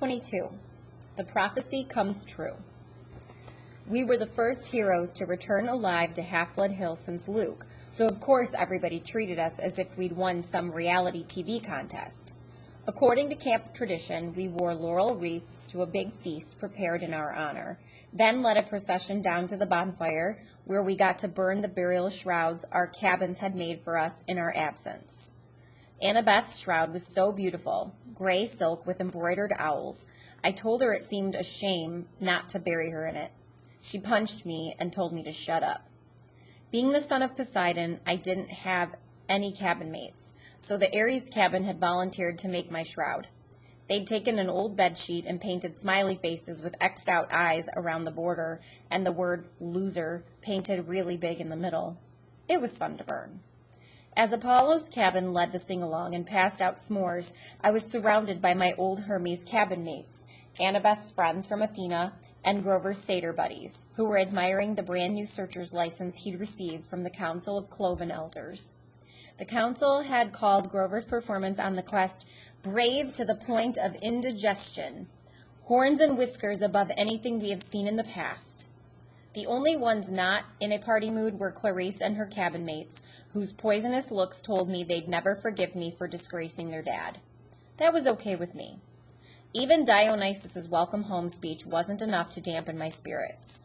22. The prophecy comes true. We were the first heroes to return alive to Half-Blood Hill since Luke, so of course everybody treated us as if we'd won some reality TV contest. According to camp tradition, we wore laurel wreaths to a big feast prepared in our honor, then led a procession down to the bonfire where we got to burn the burial shrouds our cabins had made for us in our absence. Annabeth's shroud was so beautiful, gray silk with embroidered owls. I told her it seemed a shame not to bury her in it. She punched me and told me to shut up. Being the son of Poseidon, I didn't have any cabin mates, so the Ares cabin had volunteered to make my shroud. They'd taken an old bedsheet and painted smiley faces with X'd out eyes around the border and the word loser painted really big in the middle. It was fun to burn. As Apollo's cabin led the sing-along and passed out s'mores, I was surrounded by my old Hermes cabin mates, Annabeth's friends from Athena, and Grover's satyr buddies, who were admiring the brand-new searcher's license he'd received from the Council of Cloven Elders. The council had called Grover's performance on the quest brave to the point of indigestion, horns and whiskers above anything we have seen in the past. The only ones not in a party mood were Clarice and her cabin mates, whose poisonous looks told me they'd never forgive me for disgracing their dad. That was okay with me. Even Dionysus's welcome home speech wasn't enough to dampen my spirits.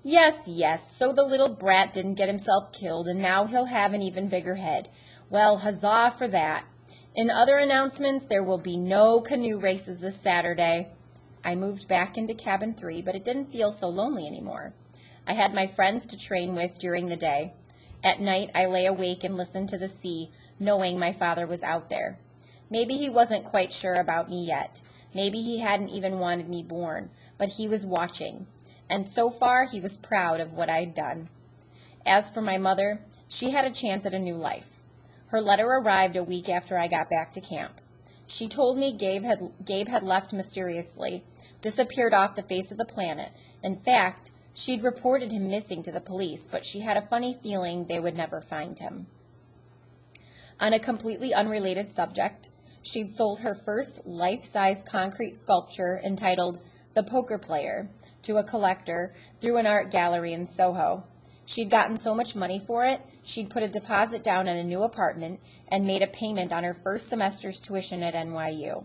Yes, so the little brat didn't get himself killed, and now he'll have an even bigger head. Well, huzzah for that. In other announcements, there will be no canoe races this Saturday. I moved back into cabin 3, but it didn't feel so lonely anymore. I had my friends to train with during the day. At night, I lay awake and listened to the sea, knowing my father was out there. Maybe he wasn't quite sure about me yet. Maybe he hadn't even wanted me born, but he was watching. And so far, he was proud of what I'd done. As for my mother, she had a chance at a new life. Her letter arrived a week after I got back to camp. She told me Gabe had left mysteriously, disappeared off the face of the planet. In fact, she'd reported him missing to the police, but she had a funny feeling they would never find him. On a completely unrelated subject, she'd sold her first life-size concrete sculpture entitled The Poker Player to a collector through an art gallery in Soho. She'd gotten so much money for it, she'd put a deposit down on a new apartment and made a payment on her first semester's tuition at NYU.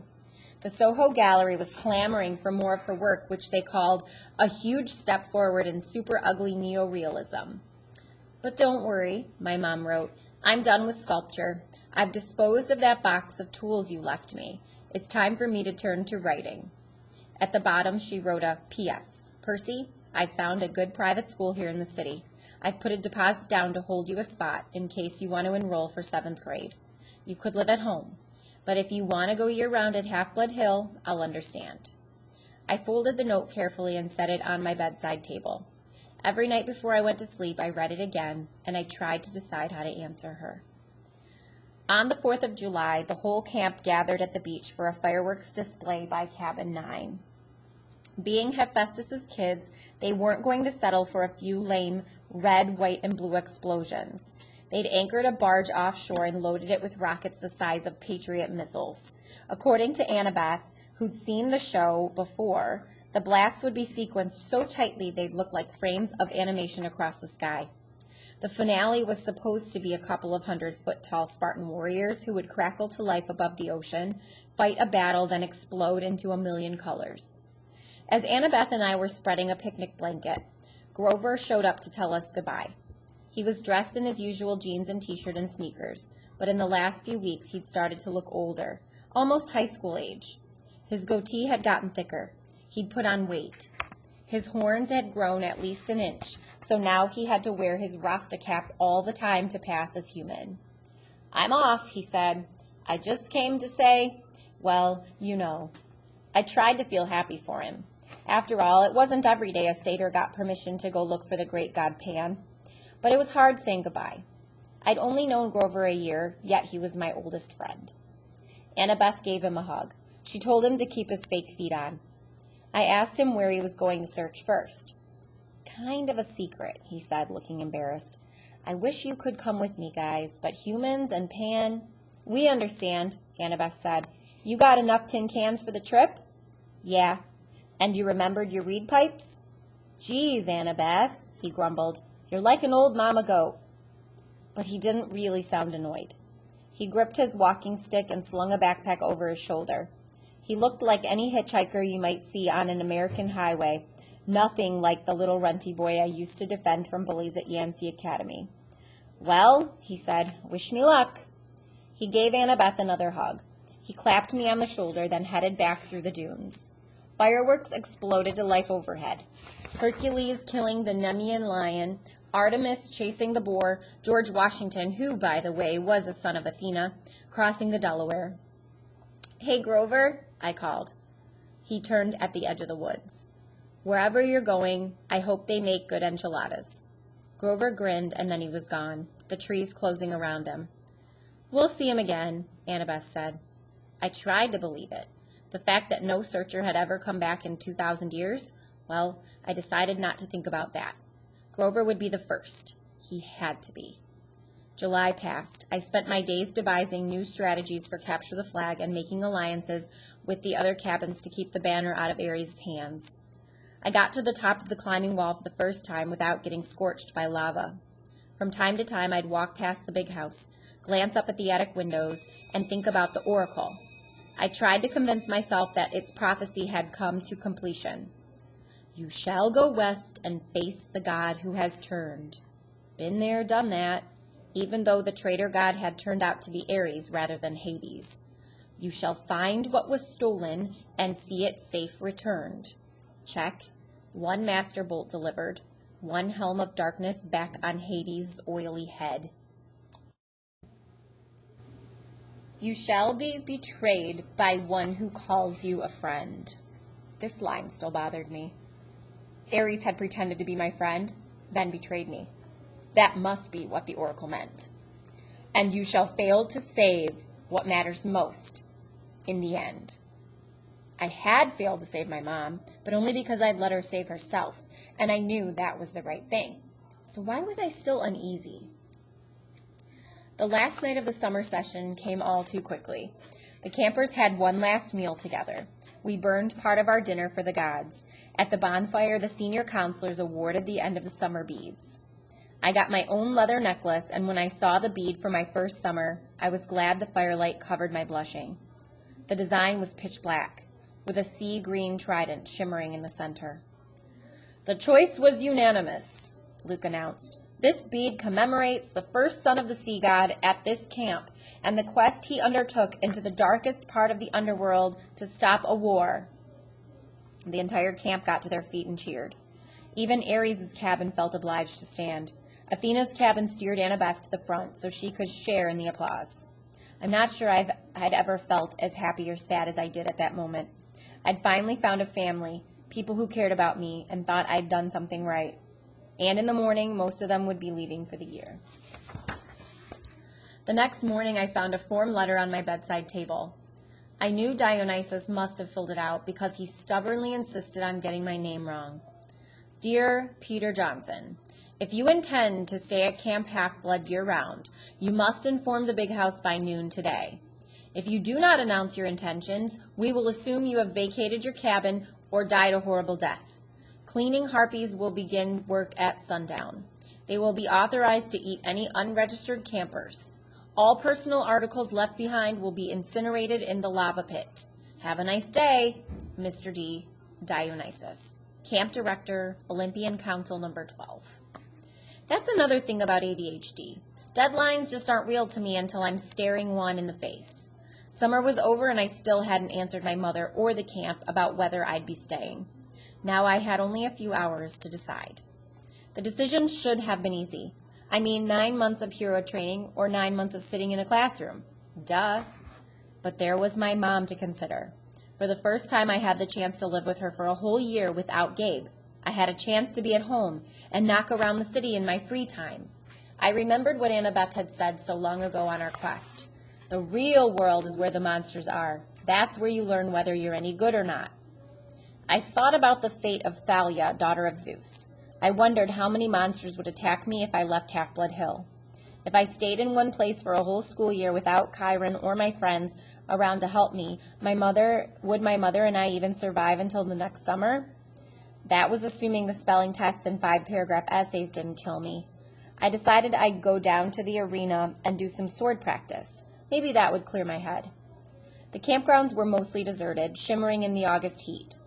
The Soho Gallery was clamoring for more of her work, which they called a huge step forward in super ugly neorealism. But don't worry, my mom wrote, I'm done with sculpture. I've disposed of that box of tools you left me. It's time for me to turn to writing. At the bottom, she wrote a P.S. Percy, I've found a good private school here in the city. I've put a deposit down to hold you a spot in case you want to enroll for 7th grade. You could live at home, but if you want to go year-round at Half-Blood Hill, I'll understand. I folded the note carefully and set it on my bedside table. Every night before I went to sleep, I read it again, and I tried to decide how to answer her. On the 4th of July, the whole camp gathered at the beach for a fireworks display by Cabin 9. Being Hephaestus's kids, they weren't going to settle for a few lame red, white, and blue explosions. They'd anchored a barge offshore and loaded it with rockets the size of Patriot missiles. According to Annabeth, who'd seen the show before, the blasts would be sequenced so tightly they'd look like frames of animation across the sky. The finale was supposed to be a couple of 100-foot-tall Spartan warriors who would crackle to life above the ocean, fight a battle, then explode into a million colors. As Annabeth and I were spreading a picnic blanket, Grover showed up to tell us goodbye. He was dressed in his usual jeans and t-shirt and sneakers, but in the last few weeks he'd started to look older, almost high school age. His goatee had gotten thicker. He'd put on weight. His horns had grown at least an inch, so now he had to wear his Rasta cap all the time to pass as human. I'm off, he said. I just came to say, well, you know. I tried to feel happy for him. After all, it wasn't every day a satyr got permission to go look for the great god Pan. But it was hard saying goodbye. I'd only known Grover a year, yet he was my oldest friend. Annabeth gave him a hug. She told him to keep his fake feet on. I asked him where he was going to search first. Kind of a secret, he said, looking embarrassed. I wish you could come with me, guys, but humans and Pan... We understand, Annabeth said. You got enough tin cans for the trip? Yeah. And you remembered your reed pipes? Geez, Annabeth, he grumbled. You're like an old mama goat. But he didn't really sound annoyed. He gripped his walking stick and slung a backpack over his shoulder. He looked like any hitchhiker you might see on an American highway, nothing like the little renty boy I used to defend from bullies at Yancey Academy. Well, he said, wish me luck. He gave Annabeth another hug. He clapped me on the shoulder, then headed back through the dunes. Fireworks exploded to life overhead. Hercules killing the Nemean lion, Artemis chasing the boar, George Washington, who, by the way, was a son of Athena, crossing the Delaware. Hey, Grover, I called. He turned at the edge of the woods. Wherever you're going, I hope they make good enchiladas. Grover grinned, and then he was gone, the trees closing around him. We'll see him again, Annabeth said. I tried to believe it. The fact that no searcher had ever come back in 2,000 years, well, I decided not to think about that. Grover would be the first. He had to be. July passed. I spent my days devising new strategies for Capture the Flag and making alliances with the other cabins to keep the banner out of Ares' hands. I got to the top of the climbing wall for the first time without getting scorched by lava. From time to time, I'd walk past the big house, glance up at the attic windows, and think about the oracle. I tried to convince myself that its prophecy had come to completion. You shall go west and face the god who has turned. Been there, done that, even though the traitor god had turned out to be Ares rather than Hades. You shall find what was stolen and see it safe returned. Check. 1 master bolt delivered. 1 helm of darkness back on Hades' oily head. You shall be betrayed by one who calls you a friend. This line still bothered me. Ares had pretended to be my friend, then betrayed me. That must be what the oracle meant. And you shall fail to save what matters most in the end. I had failed to save my mom, but only because I'd let her save herself, and I knew that was the right thing. So why was I still uneasy? The last night of the summer session came all too quickly. The campers had one last meal together. We burned part of our dinner for the gods. At the bonfire, the senior counselors awarded the end of the summer beads. I got my own leather necklace, and when I saw the bead for my first summer, I was glad the firelight covered my blushing. The design was pitch black, with a sea green trident shimmering in the center. The choice was unanimous, Luke announced. This bead commemorates the first son of the sea god at this camp and the quest he undertook into the darkest part of the underworld to stop a war. The entire camp got to their feet and cheered. Even Ares' cabin felt obliged to stand. Athena's cabin steered Annabeth to the front so she could share in the applause. I'm not sure I'd ever felt as happy or sad as I did at that moment. I'd finally found a family, people who cared about me and thought I'd done something right. And in the morning, most of them would be leaving for the year. The next morning, I found a form letter on my bedside table. I knew Dionysus must have filled it out because he stubbornly insisted on getting my name wrong. Dear Peter Johnson, if you intend to stay at Camp Half-Blood year-round, you must inform the big house by noon today. If you do not announce your intentions, we will assume you have vacated your cabin or died a horrible death. Cleaning harpies will begin work at sundown. They will be authorized to eat any unregistered campers. All personal articles left behind will be incinerated in the lava pit. Have a nice day, Mr. D. Dionysus. Camp Director, Olympian Council Number 12. That's another thing about ADHD. Deadlines just aren't real to me until I'm staring one in the face. Summer was over and I still hadn't answered my mother or the camp about whether I'd be staying. Now I had only a few hours to decide. The decision should have been easy. I mean, 9 months of hero training or 9 months of sitting in a classroom. Duh. But there was my mom to consider. For the first time, I had the chance to live with her for a whole year without Gabe. I had a chance to be at home and knock around the city in my free time. I remembered what Annabeth had said so long ago on our quest. The real world is where the monsters are. That's where you learn whether you're any good or not. I thought about the fate of Thalia, daughter of Zeus. I wondered how many monsters would attack me if I left Half-Blood Hill. If I stayed in one place for a whole school year without Chiron or my friends, around to help me, would my mother and I even survive until the next summer? That was assuming the spelling tests and 5-paragraph essays didn't kill me. I decided I'd go down to the arena and do some sword practice. Maybe that would clear my head. The campgrounds were mostly deserted, shimmering in the August heat.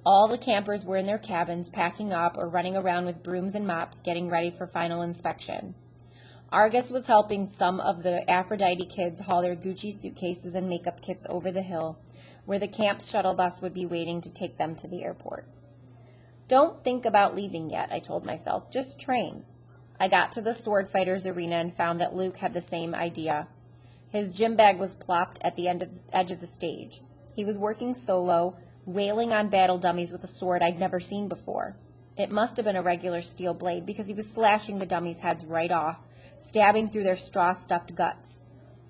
All the campers were in their cabins, packing up or running around with brooms and mops, getting ready for final inspection. Argus was helping some of the Aphrodite kids haul their Gucci suitcases and makeup kits over the hill, where the camp shuttle bus would be waiting to take them to the airport. Don't think about leaving yet, I told myself. Just train. I got to the sword fighters arena and found that Luke had the same idea. His gym bag was plopped at the edge of the stage. He was working solo, wailing on battle dummies with a sword I'd never seen before. It must have been a regular steel blade because he was slashing the dummies' heads right off, stabbing through their straw-stuffed guts.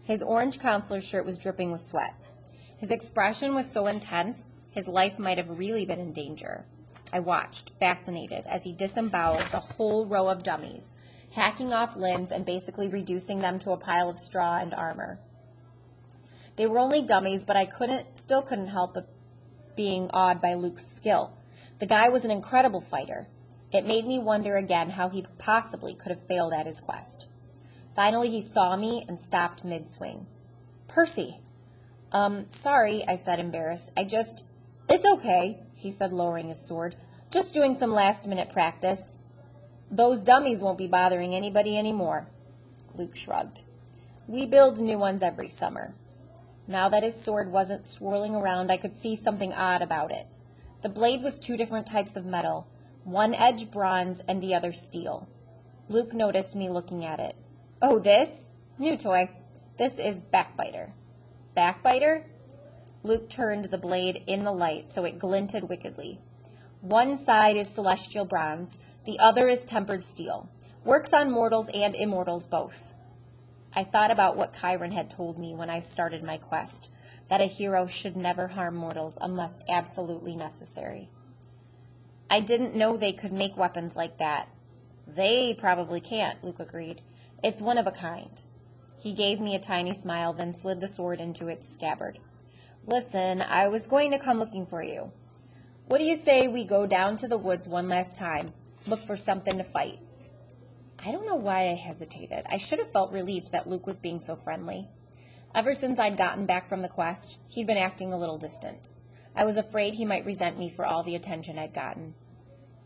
His orange counselor's shirt was dripping with sweat. His expression was so intense, his life might have really been in danger. I watched, fascinated, as he disemboweled the whole row of dummies, hacking off limbs and basically reducing them to a pile of straw and armor. They were only dummies, but I still couldn't help but being awed by Luke's skill. The guy was an incredible fighter. It made me wonder again how he possibly could have failed at his quest. Finally, he saw me and stopped mid-swing. Percy. Sorry, I said, embarrassed. It's okay, he said, lowering his sword. Just doing some last-minute practice. Those dummies won't be bothering anybody anymore. Luke shrugged. We build new ones every summer. Now that his sword wasn't swirling around, I could see something odd about it. The blade was 2 different types of metal, one edge bronze and the other steel. Luke noticed me looking at it. Oh, this? New toy. This is Backbiter. Backbiter? Luke turned the blade in the light so it glinted wickedly. One side is celestial bronze, the other is tempered steel. Works on mortals and immortals both. I thought about what Chiron had told me when I started my quest, that a hero should never harm mortals unless absolutely necessary. I didn't know they could make weapons like that. They probably can't, Luke agreed. It's one of a kind. He gave me a tiny smile, then slid the sword into its scabbard. Listen, I was going to come looking for you. What do you say we go down to the woods one last time, look for something to fight? I don't know why I hesitated. I should have felt relieved that Luke was being so friendly. Ever since I'd gotten back from the quest, he'd been acting a little distant. I was afraid he might resent me for all the attention I'd gotten.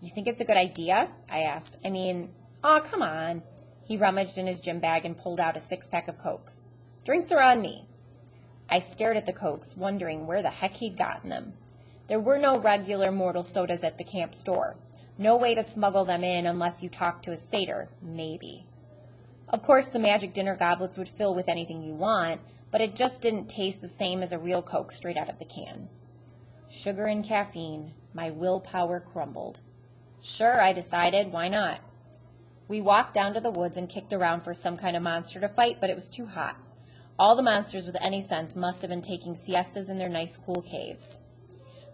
You think it's a good idea? I asked. Aw, come on. He rummaged in his gym bag and pulled out a 6-pack of Cokes. Drinks are on me. I stared at the Cokes, wondering where the heck he'd gotten them. There were no regular mortal sodas at the camp store. No way to smuggle them in unless you talked to a satyr, maybe. Of course, the magic dinner goblets would fill with anything you want, but it just didn't taste the same as a real Coke straight out of the can. Sugar and caffeine. My willpower crumbled. Sure, I decided. Why not? We walked down to the woods and kicked around for some kind of monster to fight, but it was too hot. All the monsters with any sense must have been taking siestas in their nice, cool caves.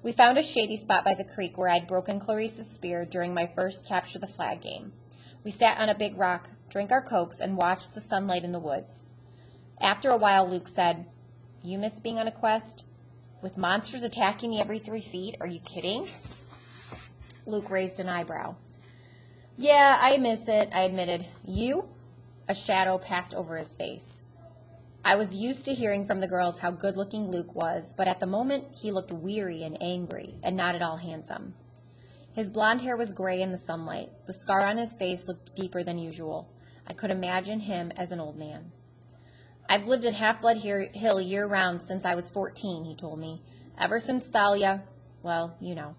We found a shady spot by the creek where I'd broken Clarissa's spear during my first Capture the Flag game. We sat on a big rock, drank our Cokes, and watched the sunlight in the woods. After a while, Luke said, You miss being on a quest? With monsters attacking me every 3 feet? Are you kidding? Luke raised an eyebrow. Yeah, I miss it, I admitted. You? A shadow passed over his face. I was used to hearing from the girls how good-looking Luke was, but at the moment he looked weary and angry, and not at all handsome. His blonde hair was gray in the sunlight. The scar on his face looked deeper than usual. I could imagine him as an old man. I've lived at Half-Blood Hill year-round since I was 14, he told me. Ever since Thalia, well, you know.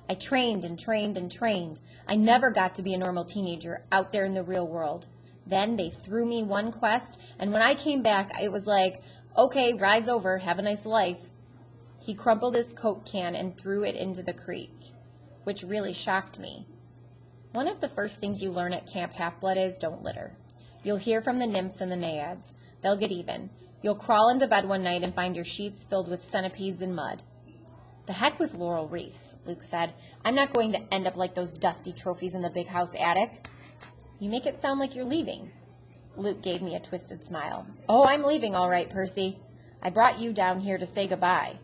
I trained and trained and trained. I never got to be a normal teenager out there in the real world. Then they threw me one quest, and when I came back, it was like, okay, ride's over, have a nice life. He crumpled his Coke can and threw it into the creek, which really shocked me. One of the first things you learn at Camp Half-Blood is don't litter. You'll hear from the nymphs and the naiads. They'll get even. You'll crawl into bed one night and find your sheets filled with centipedes and mud. The heck with laurel wreaths, Luke said. I'm not going to end up like those dusty trophies in the big house attic. You make it sound like you're leaving. Luke gave me a twisted smile. Oh, I'm leaving all right, Percy. I brought you down here to say goodbye."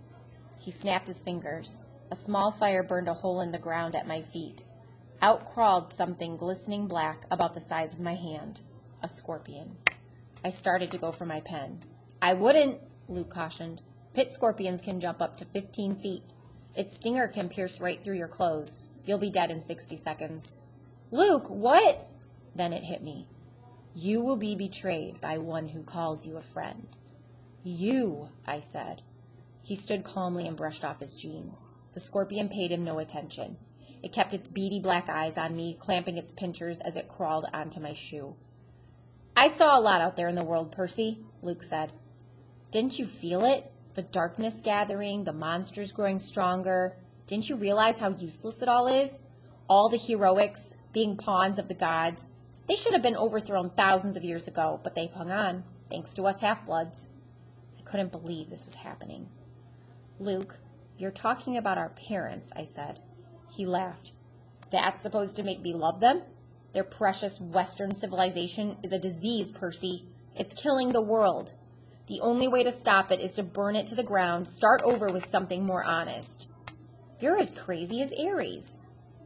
He snapped his fingers. A small fire burned a hole in the ground at my feet. Out crawled something glistening black about the size of my hand. A scorpion. I started to go for my pen. "I wouldn't," Luke cautioned. "Pit scorpions can jump up to 15 feet. Its stinger can pierce right through your clothes. You'll be dead in 60 seconds. "Luke, what?" Then it hit me. "You will be betrayed by one who calls you a friend." "You," I said. He stood calmly and brushed off his jeans. The scorpion paid him no attention. It kept its beady black eyes on me, clamping its pincers as it crawled onto my shoe. "I saw a lot out there in the world, Percy," Luke said. "Didn't you feel it? The darkness gathering, the monsters growing stronger. Didn't you realize how useless it all is? All the heroics, being pawns of the gods. They should have been overthrown thousands of years ago, but they've hung on, thanks to us half-bloods." I couldn't believe this was happening. "Luke, you're talking about our parents," I said. He laughed. "That's supposed to make me love them? Their precious Western civilization is a disease, Percy. It's killing the world. The only way to stop it is to burn it to the ground, start over with something more honest." "You're as crazy as Ares."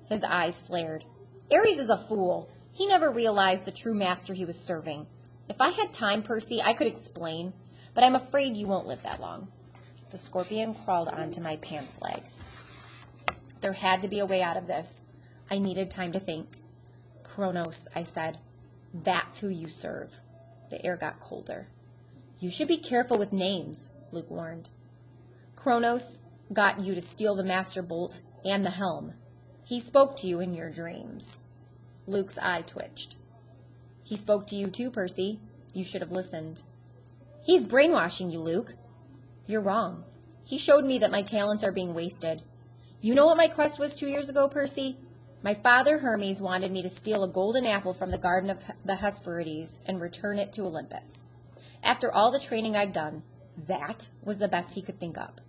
His eyes flared. "Ares is a fool. He never realized the true master he was serving. If I had time, Percy, I could explain, but I'm afraid you won't live that long." The scorpion crawled onto my pants leg. There had to be a way out of this. I needed time to think. "Kronos," I said. "That's who you serve." The air got colder. "You should be careful with names," Luke warned. "Kronos got you to steal the Master Bolt and the helm. He spoke to you in your dreams." Luke's eye twitched. "He spoke to you too, Percy. You should have listened." "He's brainwashing you, Luke." "You're wrong. He showed me that my talents are being wasted. You know what my quest was 2 years ago, Percy? My father, Hermes, wanted me to steal a golden apple from the garden of the Hesperides and return it to Olympus. After all the training I'd done, that was the best he could think up."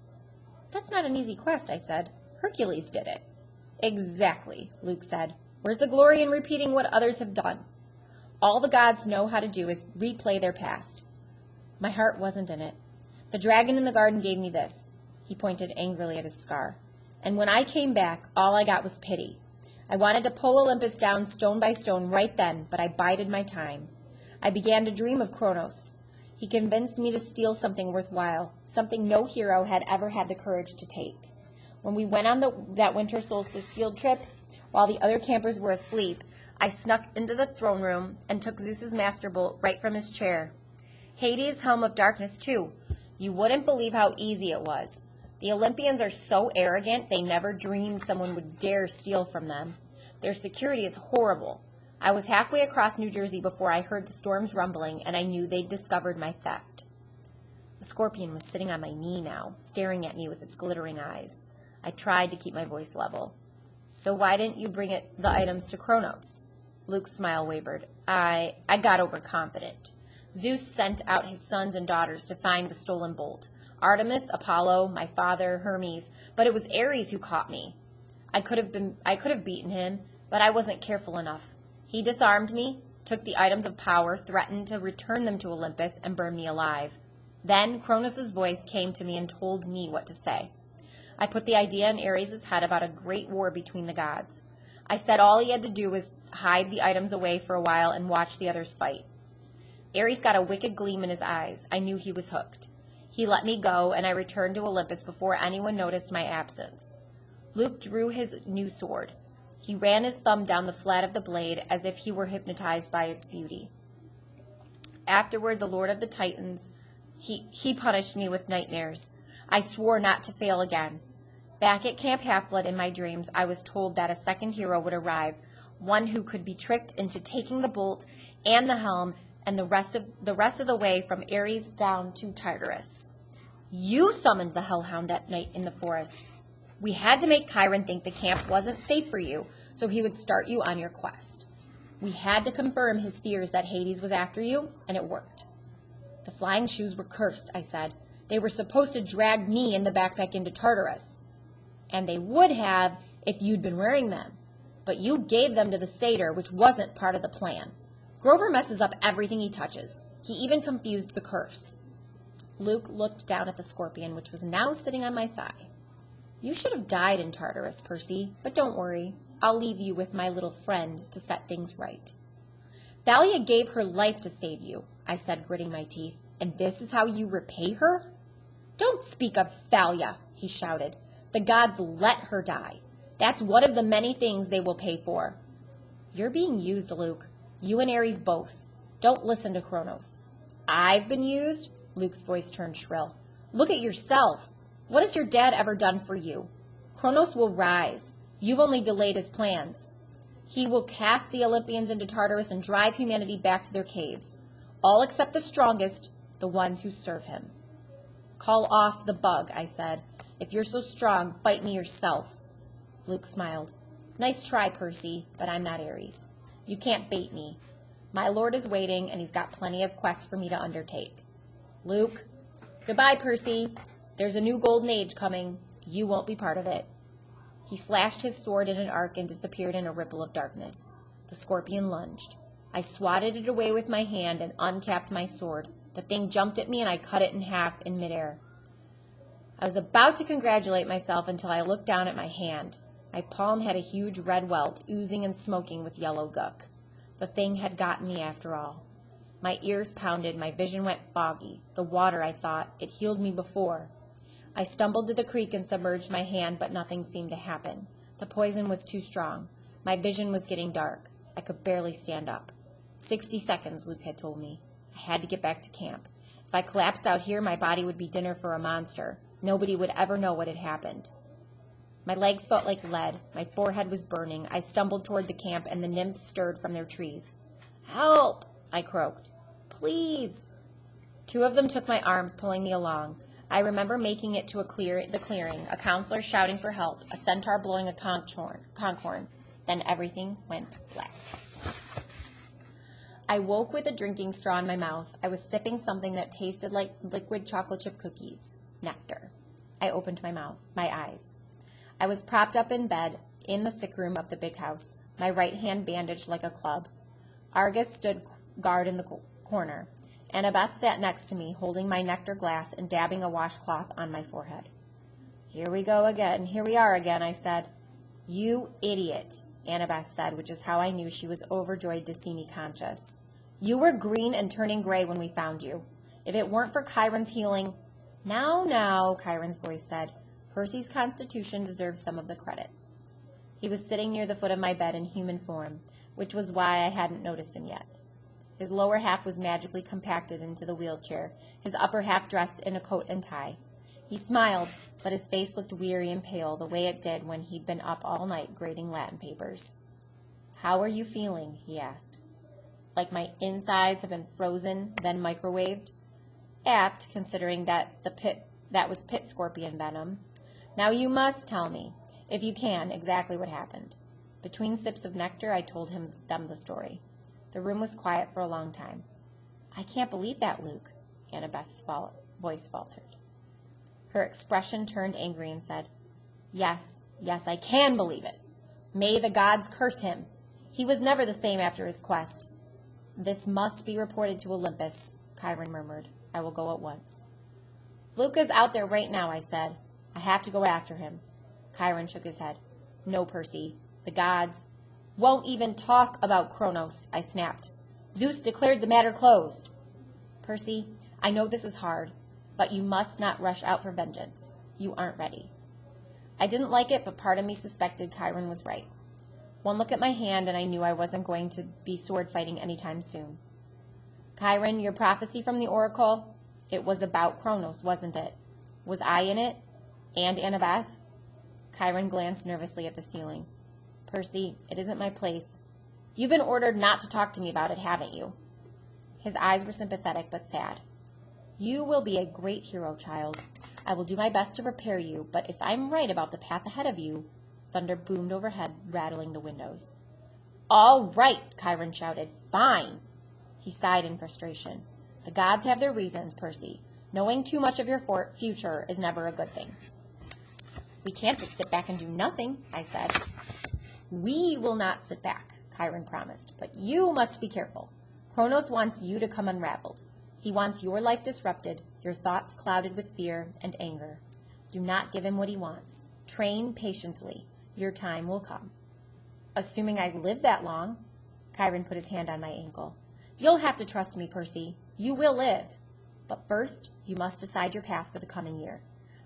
"That's not an easy quest," I said. "Hercules did it." "Exactly," Luke said. "Where's the glory in repeating what others have done? All the gods know how to do is replay their past." My heart wasn't in it. "The dragon in the garden gave me this." He pointed angrily at his scar. "And when I came back, all I got was pity. I wanted to pull Olympus down stone by stone right then, but I bided my time. I began to dream of Kronos. He convinced me to steal something worthwhile, something no hero had ever had the courage to take. When we went on that winter solstice field trip, while the other campers were asleep, I snuck into the throne room and took Zeus's master bolt right from his chair. Hades' helm of darkness, too. You wouldn't believe how easy it was. The Olympians are so arrogant they never dreamed someone would dare steal from them. Their security is horrible. I was halfway across New Jersey before I heard the storms rumbling, and I knew they'd discovered my theft." The scorpion was sitting on my knee now, staring at me with its glittering eyes. I tried to keep my voice level. "So why didn't you bring the items to Kronos?" Luke's smile wavered. I got overconfident. Zeus sent out his sons and daughters to find the stolen bolt. Artemis, Apollo, my father, Hermes, but it was Ares who caught me. I could have beaten him, but I wasn't careful enough. He disarmed me, took the items of power, threatened to return them to Olympus, and burn me alive. Then Kronos' voice came to me and told me what to say. I put the idea in Ares' head about a great war between the gods. I said all he had to do was hide the items away for a while and watch the others fight. Ares got a wicked gleam in his eyes. I knew he was hooked. He let me go, and I returned to Olympus before anyone noticed my absence. Luke drew his new sword. He ran his thumb down the flat of the blade as if he were hypnotized by its beauty. Afterward, the Lord of the Titans, he punished me with nightmares. I swore not to fail again. Back at Camp Half-Blood in my dreams, I was told that a second hero would arrive, one who could be tricked into taking the bolt and the helm and the rest of the way from Ares down to Tartarus. You summoned the Hellhound at night in the forest. We had to make Chiron think the camp wasn't safe for you, so he would start you on your quest. We had to confirm his fears that Hades was after you, and it worked." "The flying shoes were cursed," I said. "They were supposed to drag me in the backpack into Tartarus." "And they would have if you'd been wearing them. But you gave them to the satyr, which wasn't part of the plan. Grover messes up everything he touches. He even confused the curse." Luke looked down at the scorpion, which was now sitting on my thigh. You should have died in Tartarus, Percy, but don't worry. I'll leave you with my little friend to set things right. Thalia gave her life to save you, I said, gritting my teeth, and this is how you repay her? Don't speak of Thalia, he shouted. The gods let her die. That's one of the many things they will pay for. You're being used, Luke. You and Ares both. Don't listen to Kronos. I've been used? Luke's voice turned shrill. Look at yourself. What has your dad ever done for you? Kronos will rise. You've only delayed his plans. He will cast the Olympians into Tartarus and drive humanity back to their caves. All except the strongest, the ones who serve him. Call off the bug, I said. If you're so strong, fight me yourself. Luke smiled. Nice try, Percy, but I'm not Ares. You can't bait me. My lord is waiting, and he's got plenty of quests for me to undertake. Luke. Goodbye, Percy. There's a new golden age coming. You won't be part of it. He slashed his sword in an arc and disappeared in a ripple of darkness. The scorpion lunged. I swatted it away with my hand and uncapped my sword. The thing jumped at me and I cut it in half in midair. I was about to congratulate myself until I looked down at my hand. My palm had a huge red welt, oozing and smoking with yellow gook. The thing had gotten me after all. My ears pounded, my vision went foggy. The water, I thought, it healed me before. I stumbled to the creek and submerged my hand, but nothing seemed to happen. The poison was too strong. My vision was getting dark. I could barely stand up. 60 seconds, Luke had told me. I had to get back to camp. If I collapsed out here, my body would be dinner for a monster. Nobody would ever know what had happened. My legs felt like lead. My forehead was burning. I stumbled toward the camp, and the nymphs stirred from their trees. Help! I croaked. Please! 2 of them took my arms, pulling me along. I remember making it to the clearing, a counselor shouting for help, a centaur blowing a conch horn. Then everything went black. I woke with a drinking straw in my mouth. I was sipping something that tasted like liquid chocolate chip cookies. Nectar. I opened my eyes. I was propped up in bed in the sick room of the big house, my right hand bandaged like a club. Argus stood guard in the corner. Annabeth sat next to me, holding my nectar glass and dabbing a washcloth on my forehead. Here we are again, I said. You idiot, Annabeth said, which is how I knew she was overjoyed to see me conscious. You were green and turning gray when we found you. If it weren't for Chiron's healing... Now, Chiron's voice said. Percy's constitution deserves some of the credit. He was sitting near the foot of my bed in human form, which was why I hadn't noticed him yet. His lower half was magically compacted into the wheelchair, his upper half dressed in a coat and tie. He smiled, but his face looked weary and pale, the way it did when he'd been up all night grading Latin papers. How are you feeling? He asked. Like my insides have been frozen, then microwaved? Apt, considering that was pit scorpion venom. Now you must tell me, if you can, exactly what happened. Between sips of nectar, I told them the story. The room was quiet for a long time. I can't believe that, Luke, Annabeth's voice faltered. Her expression turned angry and said, Yes, I can believe it. May the gods curse him. He was never the same after his quest. This must be reported to Olympus, Chiron murmured. I will go at once. Luke is out there right now, I said. I have to go after him. Chiron shook his head. No, Percy. The gods won't even talk about Kronos, I snapped. Zeus declared the matter closed. Percy, I know this is hard, but you must not rush out for vengeance. You aren't ready. I didn't like it, but part of me suspected Chiron was right. One look at my hand, and I knew I wasn't going to be sword fighting anytime soon. Chiron, your prophecy from the oracle, it was about Kronos, wasn't it? Was I in it? And Annabeth? Chiron glanced nervously at the ceiling. Percy, it isn't my place. You've been ordered not to talk to me about it, haven't you? His eyes were sympathetic but sad. You will be a great hero, child. I will do my best to prepare you, but if I'm right about the path ahead of you... Thunder boomed overhead, rattling the windows. All right, Chiron shouted. Fine. He sighed in frustration. The gods have their reasons, Percy. Knowing too much of your future is never a good thing. We can't just sit back and do nothing, I said. We will not sit back, Chiron promised, but you must be careful. Kronos wants you to come unraveled. He wants your life disrupted, your thoughts clouded with fear and anger. Do not give him what he wants. Train patiently. Your time will come. Assuming I live that long, Chiron put his hand on my ankle. You'll have to trust me, Percy. You will live. But first, you must decide your path for the coming year.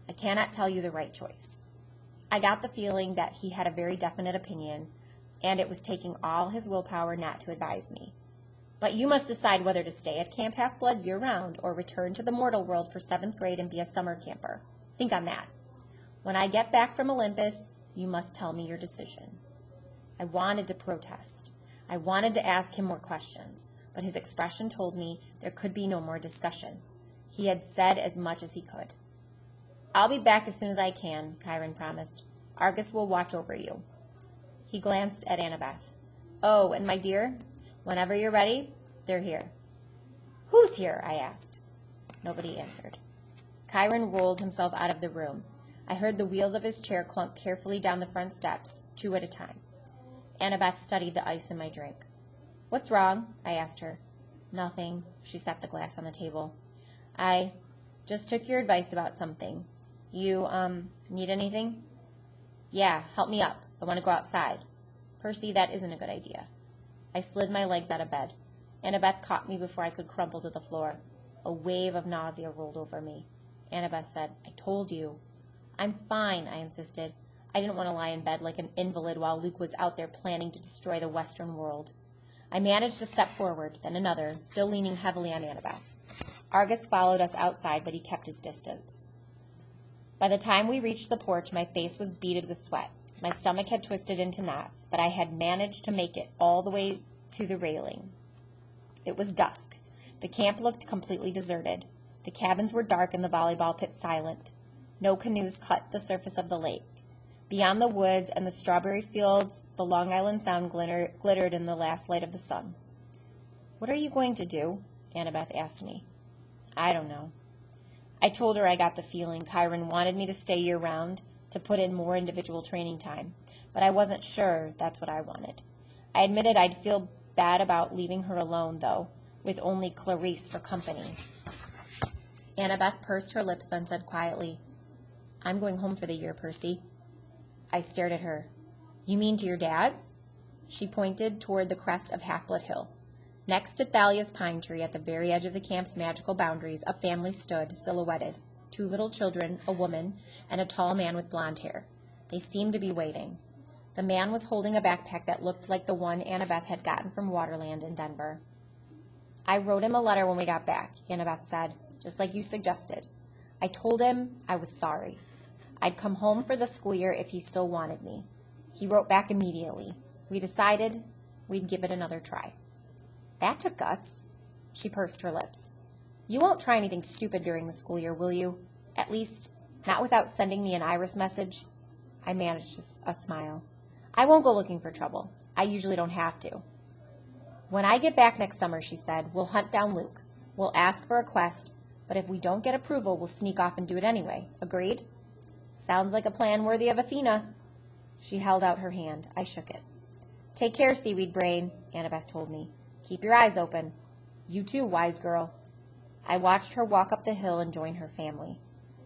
I cannot tell you the right choice. I got the feeling that he had a very definite opinion, and it was taking all his willpower not to advise me. But you must decide whether to stay at Camp Half-Blood year-round or return to the mortal world for 7th grade and be a summer camper. Think on that. When I get back from Olympus, you must tell me your decision. I wanted to protest. I wanted to ask him more questions, but his expression told me there could be no more discussion. He had said as much as he could. I'll be back as soon as I can, Chiron promised. Argus will watch over you. He glanced at Annabeth. Oh, and my dear, whenever you're ready, they're here. Who's here? I asked. Nobody answered. Chiron rolled himself out of the room. I heard the wheels of his chair clunk carefully down the front steps, 2 at a time. Annabeth studied the ice in my drink. What's wrong? I asked her. Nothing. She set the glass on the table. I just took your advice about something. You, need anything? Yeah, help me up. I want to go outside. Percy, that isn't a good idea. I slid my legs out of bed. Annabeth caught me before I could crumple to the floor. A wave of nausea rolled over me. Annabeth said, I told you. I'm fine, I insisted. I didn't want to lie in bed like an invalid while Luke was out there planning to destroy the Western world. I managed to step forward, then another, still leaning heavily on Annabeth. Argus followed us outside, but he kept his distance. By the time we reached the porch, my face was beaded with sweat. My stomach had twisted into knots, but I had managed to make it all the way to the railing. It was dusk. The camp looked completely deserted. The cabins were dark and the volleyball pit silent. No canoes cut the surface of the lake. Beyond the woods and the strawberry fields, the Long Island Sound glittered in the last light of the sun. What are you going to do? Annabeth asked me. I don't know. I told her I got the feeling Chiron wanted me to stay year-round, to put in more individual training time, but I wasn't sure that's what I wanted. I admitted I'd feel bad about leaving her alone, though, with only Clarice for company. Annabeth pursed her lips, then said quietly, I'm going home for the year, Percy. I stared at her. You mean to your dad's? She pointed toward the crest of Half-Blood Hill. Next to Thalia's pine tree, at the very edge of the camp's magical boundaries, a family stood, silhouetted. 2 little children, a woman, and a tall man with blonde hair. They seemed to be waiting. The man was holding a backpack that looked like the one Annabeth had gotten from Waterland in Denver. I wrote him a letter when we got back, Annabeth said, just like you suggested. I told him I was sorry. I'd come home for the school year if he still wanted me. He wrote back immediately. We decided we'd give it another try. That took guts. She pursed her lips. You won't try anything stupid during the school year, will you? At least, not without sending me an Iris message. I managed a smile. I won't go looking for trouble. I usually don't have to. When I get back next summer, she said, we'll hunt down Luke. We'll ask for a quest, but if we don't get approval, we'll sneak off and do it anyway. Agreed? Sounds like a plan worthy of Athena. She held out her hand. I shook it. Take care, Seaweed Brain, Annabeth told me. Keep your eyes open. You too, wise girl. I watched her walk up the hill and join her family.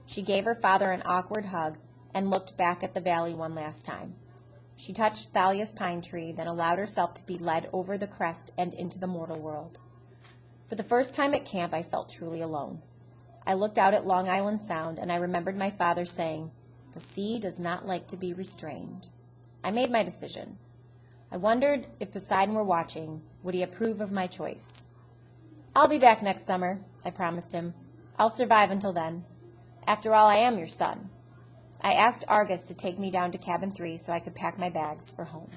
She gave her father an awkward hug and looked back at the valley one last time. She touched Thalia's pine tree, then allowed herself to be led over the crest and into the mortal world. For the first time at camp, I felt truly alone. I looked out at Long Island Sound, and I remembered my father saying, the sea does not like to be restrained. I made my decision. I wondered if Poseidon were watching, would he approve of my choice? I'll be back next summer, I promised him. I'll survive until then. After all, I am your son. I asked Argus to take me down to Cabin 3 so I could pack my bags for home.